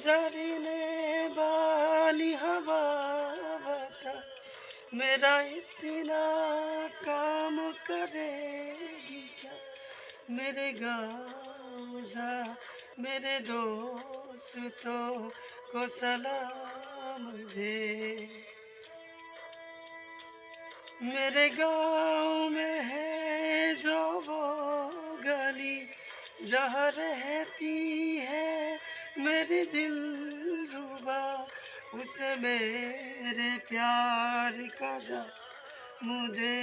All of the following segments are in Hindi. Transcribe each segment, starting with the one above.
गुजरने वाली हवा बता, मेरा इतना काम करेगी क्या। मेरे गाँव जा, मेरे दोस्तों को सलाम दे। मेरे गाँव में है जो वो गली, जहाँ रहती है मेरी दिलरुबा, उसे मेरे प्यार का जाम दे,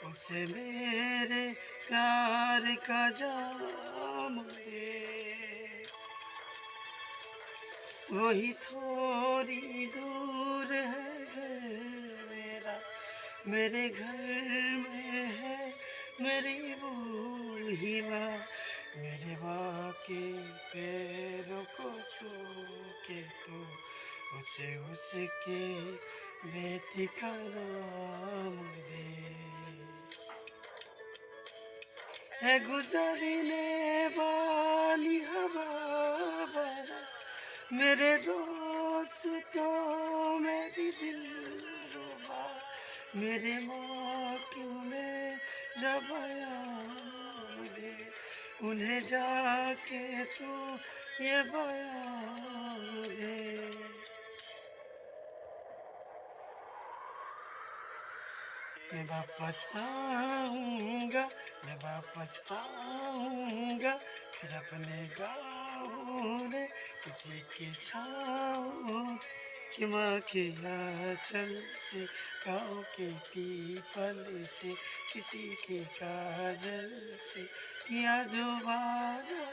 उसे मेरे प्यार का जाम दे। वही थोड़ी दूर है घर मेरा, मेरे घर में है मेरी बूढ़ी माँ। मेरे माँ के पैरों को छू के तो उसे उसके बेटी का नाम दे। है गुजरने वाली हवा बरा, मेरे दोस्तों मेरी दिलरुबा, मेरे माँ क्यों मेरा बयान दे, उन्हें जाके तू ये बयान दे। मैं वापस आऊँगा, मैं वापस आऊँगा, फिर अपने गाँव में किसी की छाँव, कि माँ के आँचल से, गाँव के पीपल से, किसी के काजल से, किया जो वादा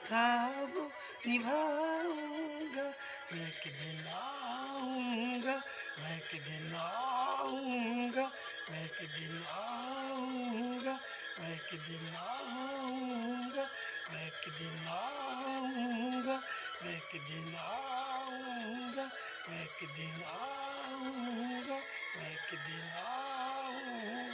था वो निभाऊँगा। मैं एक दिन आऊँगा, मैं एक दिन आऊँगा, मैं एक दिन आऊँगा, मैं एक दिन आऊँगा, मैं एक दिन आऊँगा, मैं एक दिन आऊँगा, मैं एक दिन आऊँगा, मैं एक दिन आऊँगा।